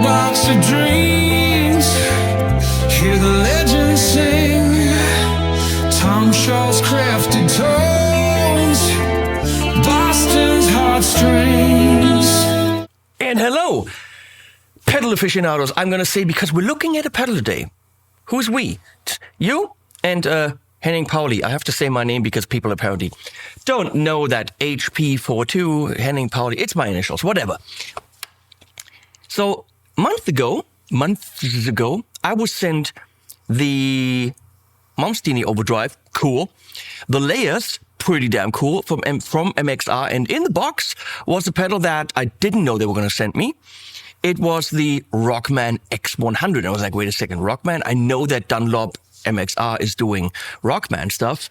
Box of dreams, hear the legends sing, Tom Shaw's crafted tones, Boston's heartstrings. And hello, pedal aficionados, I'm going to say, because we're looking at a pedal today. Who's we? You and Henning Pauli. I have to say my name because people apparently don't know that HP42, Henning Pauli, it's my initials, whatever. So, months ago, I was sent the Momstini Overdrive, cool. The layers, pretty damn cool, from MXR. And in the box was a pedal that I didn't know they were going to send me. It was the Rockman X100. I was like, wait a second, Rockman? I know that Dunlop MXR is doing Rockman stuff,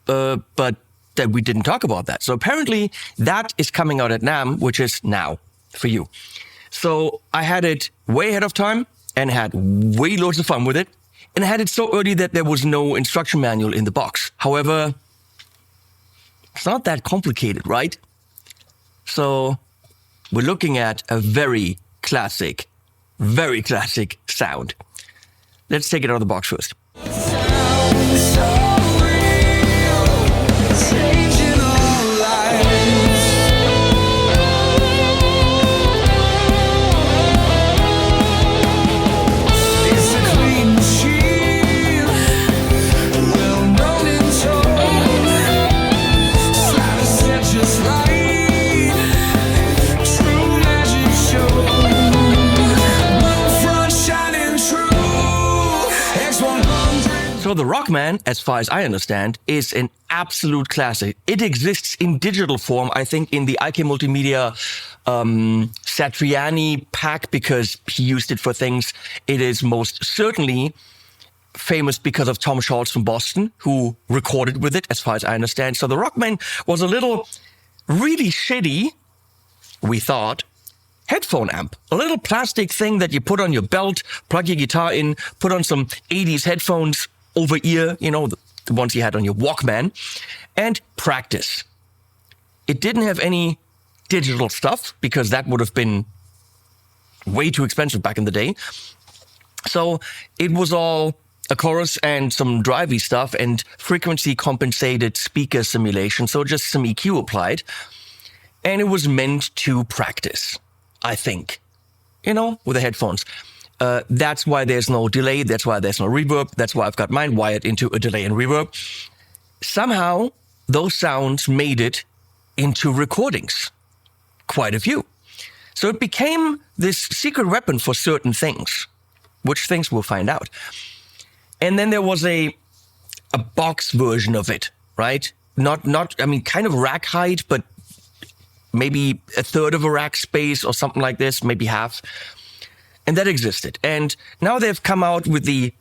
but that we didn't talk about that. So apparently that is coming out at NAMM, which is now for you. So I had it way ahead of time and had way loads of fun with it. And I had it so early that there was no instruction manual in the box. However, it's not that complicated, right? So we're looking at a very classic sound. Let's take it out of the box first. So the Rockman, as far as I understand, is an absolute classic. It exists in digital form, I think, in the IK Multimedia Satriani pack, because he used it for things. It is most certainly famous because of Tom Scholz from Boston, who recorded with it, as far as I understand. So the Rockman was a little really shitty, we thought, headphone amp. A little plastic thing that you put on your belt, plug your guitar in, put on some 80s headphones, over ear, you know, the ones you had on your Walkman, and practice. It didn't have any digital stuff because that would have been way too expensive back in the day. So it was all a chorus and some drivey stuff and frequency compensated speaker simulation. So just some EQ applied. And it was meant to practice, I think, you know, with the headphones. That's why there's no delay. That's why there's no reverb. That's why I've got mine wired into a delay and reverb. Somehow, those sounds made it into recordings. Quite a few. So it became this secret weapon for certain things, which things we'll find out. And then there was a box version of it, right? I mean, kind of rack height, but maybe a third of a rack space or something like this, maybe half. And that existed. And now they've come out with the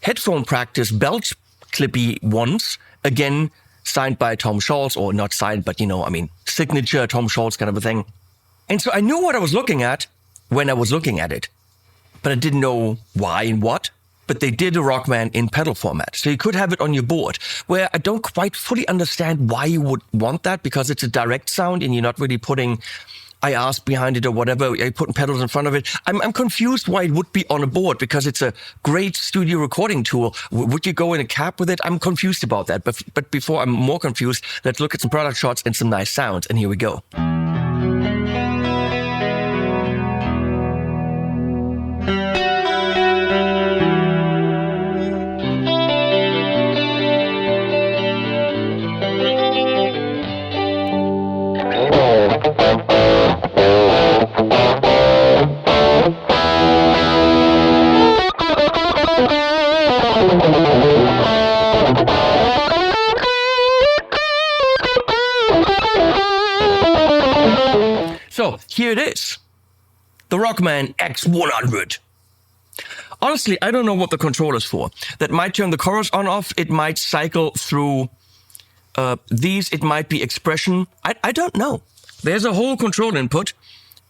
headphone practice belt clippy ones, again, signed by Tom Scholz, or not signed, but, you know, I mean, signature Tom Scholz kind of a thing. And so I knew what I was looking at when I was looking at it, but I didn't know why and what. But they did a Rockman in pedal format. So you could have it on your board, where I don't quite fully understand why you would want that, because it's a direct sound and you're not really putting IRs behind it or whatever, you're putting pedals in front of it. I'm confused why it would be on a board, because it's a great studio recording tool. Would you go in a cab with it? I'm confused about that. But before I'm more confused, let's look at some product shots and some nice sounds. And here we go. So here it is, the Rockman X100. Honestly, I don't know what the controller's for. That might turn the chorus on off. It might cycle through these. It might be expression. I don't know. There's a whole control input,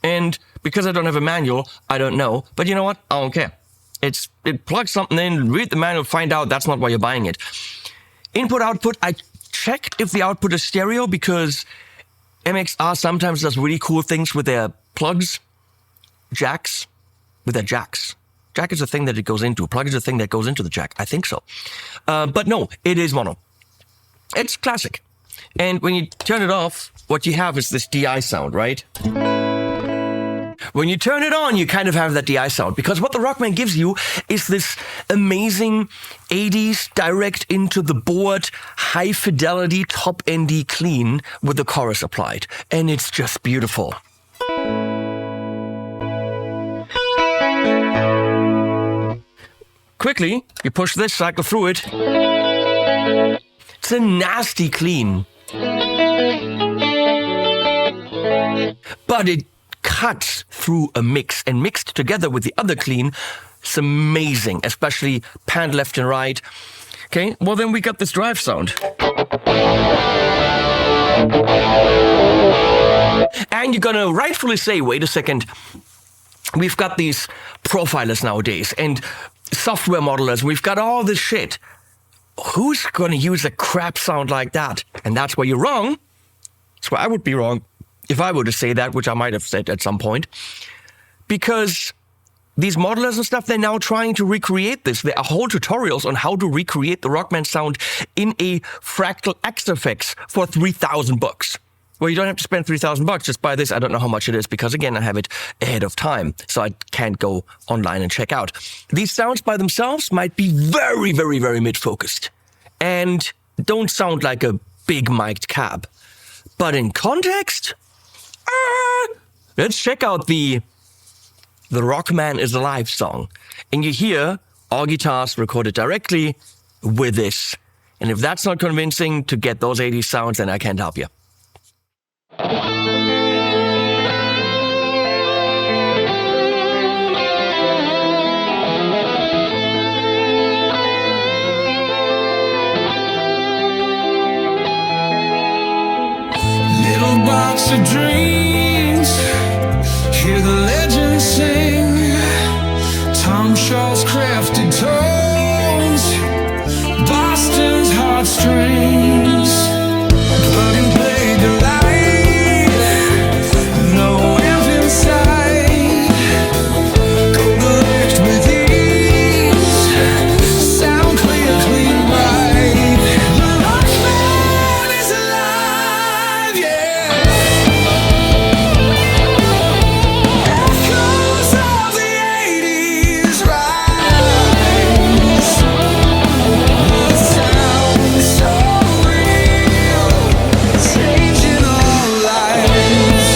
and Because I don't have a manual, I don't know. But you know what? I don't care. It plugs something in, read the manual, find out that's not why you're buying it. Input, output, I checked if the output is stereo because MXR sometimes does really cool things with their plugs, jacks, with their jacks. Jack is a thing that it goes into. Plug is a thing that goes into the jack. I think so. But no, it is mono. It's classic. And when you turn it off, what you have is this DI sound, right? When you turn it on, you kind of have that DI sound because what the Rockman gives you is this amazing 80s direct into the board, high fidelity, top-endy clean with the chorus applied. And it's just beautiful. Quickly, you push this, cycle through it. It's a nasty clean. But it cuts through a mix and mixed together with the other clean, it's amazing, especially panned left and right. Okay, well then we got this drive sound. And you're gonna rightfully say, wait a second, we've got these profilers nowadays and software modelers, we've got all this shit. Who's gonna use a crap sound like that? And that's where you're wrong. That's where I would be wrong. If I were to say that, which I might have said at some point, because these modelers and stuff, they're now trying to recreate this. There are whole tutorials on how to recreate the Rockman sound in a fractal X effects for 3,000 bucks. Well, you don't have to spend 3,000 bucks. Just buy this. I don't know how much it is because, again, I have it ahead of time, so I can't go online and check out. These sounds by themselves might be very, very, very mid-focused and don't sound like a big mic'd cab. But in context, let's check out the Rockman is Alive song. And you hear all guitars recorded directly with this. And if that's not convincing to get those 80s sounds, then I can't help you. Little box of dreams, hear the legends sing. Tom Shaw's crafted tones, Boston's heartstrings. Plug and play delight, no end inside. Go direct with ease, sound clear, clean, right. The Rockman is alive, yeah. Echoes of the 80s rise. The sound so real, changing all lives.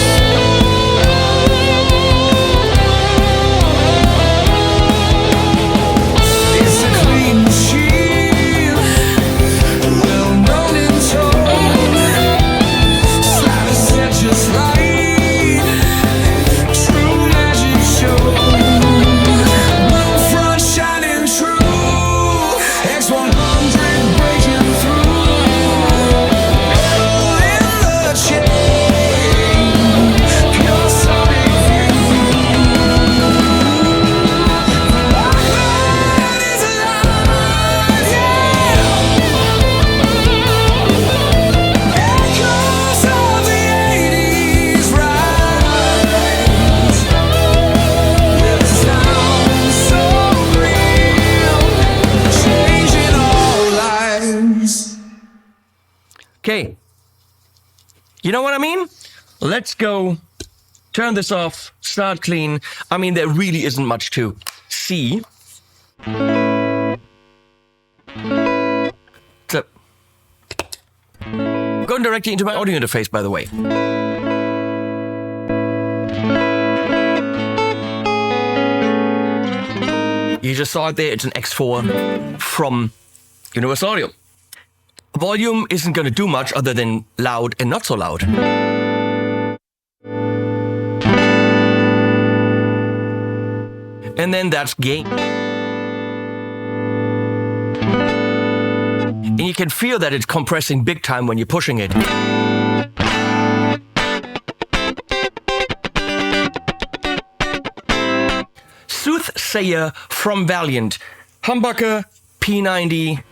It's a clean machine, well known in tone. Slide a set just right, true magic show. Blue front shining true, X100 breaking through. In the chain, pure sonic view. Rockman is alive, yeah. Echoes of the 80s rise. With sound so real, changing all lives. Okay. You know what I mean? Let's go turn this off, start clean. I mean, there really isn't much to see. So, going directly into my audio interface, by the way. You just saw it there. It's an X4 from Universal Audio. Volume isn't going to do much other than loud and not so loud. And then that's gain. And you can feel that it's compressing big time when you're pushing it. Soothsayer from Valiant. Humbucker P90.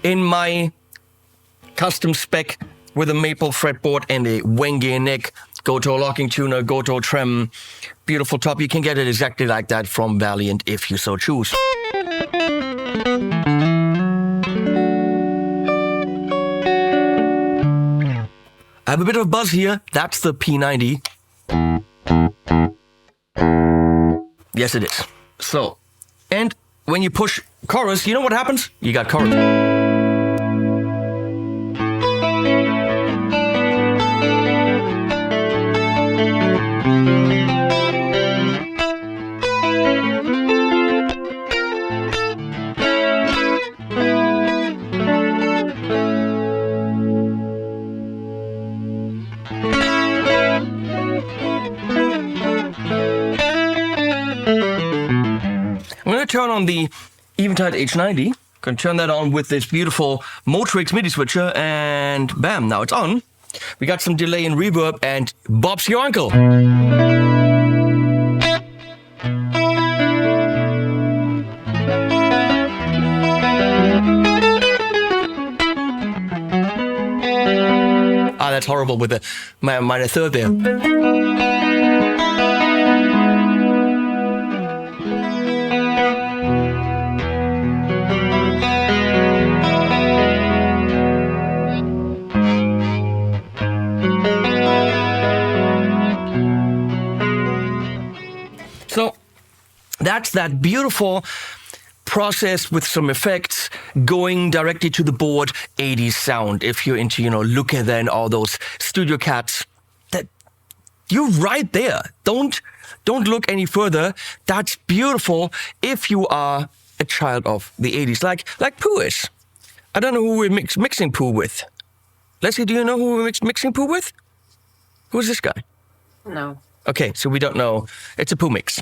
In my custom spec with a maple fretboard and a Wenge neck, Goto locking tuner, Goto trem, beautiful top. You can get it exactly like that from Valiant if you so choose. I have a bit of buzz here. That's the P90. Yes, it is. So, and when you push chorus, you know what happens? You got chorus. I'm going to turn on the Eventide H90. Going to turn that on with this beautiful Motrix MIDI switcher, and bam, now it's on. We got some delay and reverb, and Bob's your uncle. Ah, that's horrible with the minor third there. So that's that beautiful process with some effects going directly to the board, 80s sound. If you're into, Looker then all those Studio Cats, that you're right there. Don't look any further. That's beautiful if you are a child of the 80s, like Pooh is. I don't know who we're mixing Pooh with. Leslie, do you know who we're mixing Pooh with? Who's this guy? No. Okay, so we don't know. It's a Pooh mix.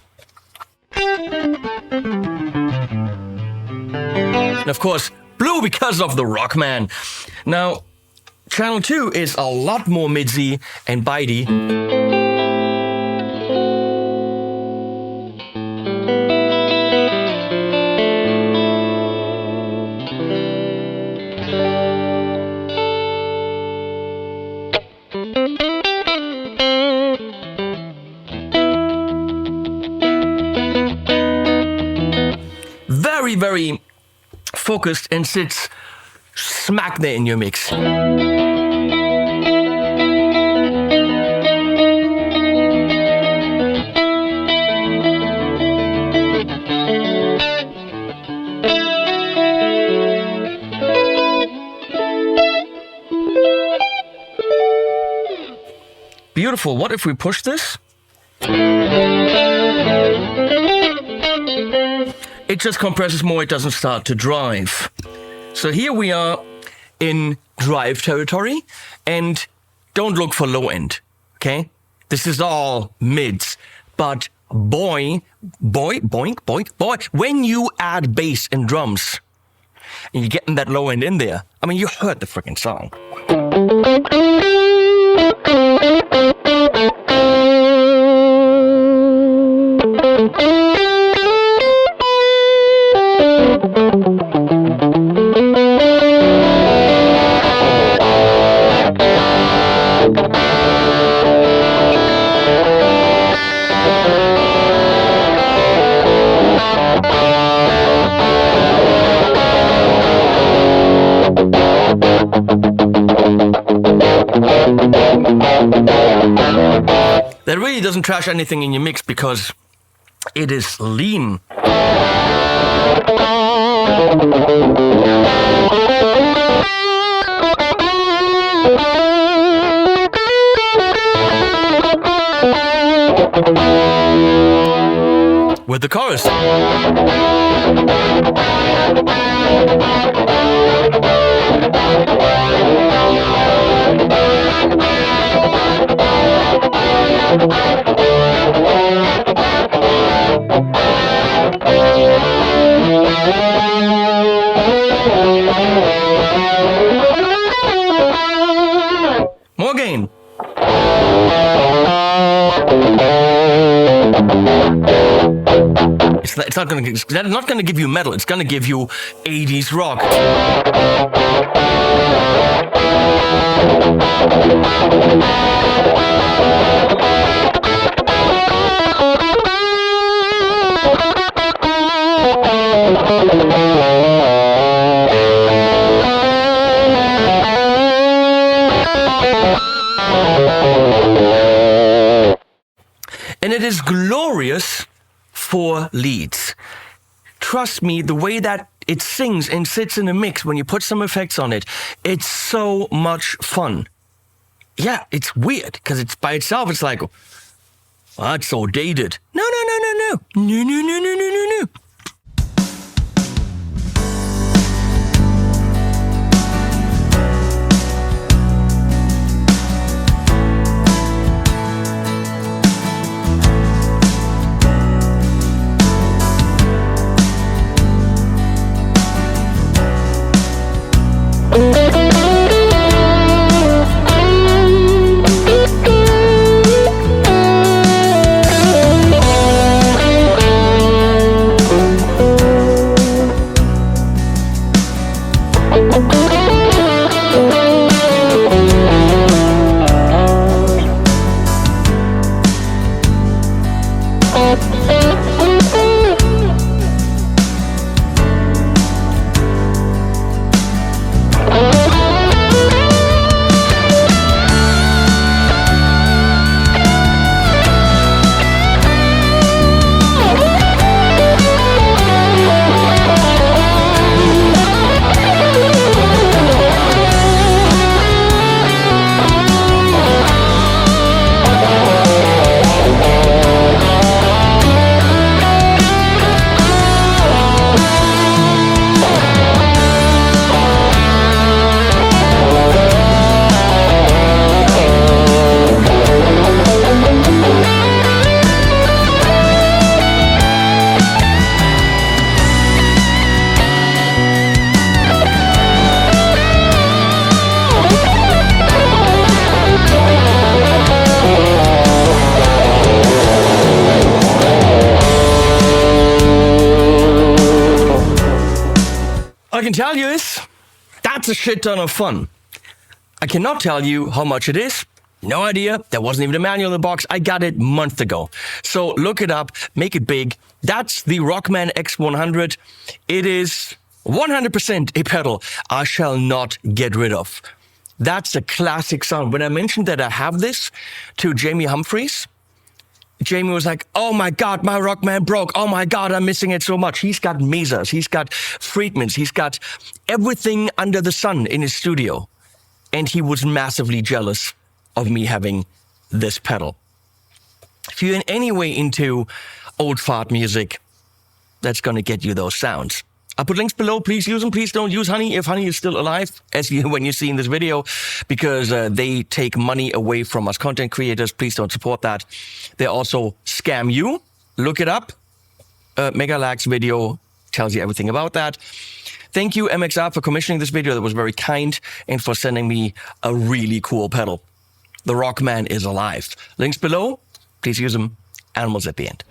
And of course, blue because of the Rockman. Now, channel 2 is a lot more midsy and bitey. Very, very focused and sits smack there in your mix. Beautiful. What if we push this? It just compresses more, it doesn't start to drive. So here we are in drive territory, and don't look for low end, okay? This is all mids, but boy, when you add bass and drums, and you're getting that low end in there, I mean, you heard the freaking song. That really doesn't trash anything in your mix because it is lean. With the chorus. More gain. It's not going to give you metal. It's going to give you 80s rock. And it is glorious for leads. Trust me, the way that it sings and sits in a mix when you put some effects on it, it's so much fun. Yeah, it's weird because it's by itself. It's like, oh, that's so dated. No. All I can tell you is, that's a shit ton of fun. I cannot tell you how much it is. No idea. There wasn't even a manual in the box. I got it a month ago. So look it up, make it big. That's the Rockman X100. It is 100% a pedal I shall not get rid of. That's a classic sound. When I mentioned that I have this to Jamie Humphreys, Jamie was like, oh my God, my Rockman broke. Oh my God, I'm missing it so much. He's got Mesas, he's got Friedmans, he's got everything under the sun in his studio. And he was massively jealous of me having this pedal. If you're in any way into old fart music, that's gonna get you those sounds. I'll put links below. Please use them. Please don't use Honey if Honey is still alive, when you see in this video, because they take money away from us content creators. Please don't support that. They also scam you. Look it up. Mega Lax video tells you everything about that. Thank you, MXR, for commissioning this video. That was very kind, and for sending me a really cool pedal. The Rockman is alive. Links below. Please use them. Animals at the end.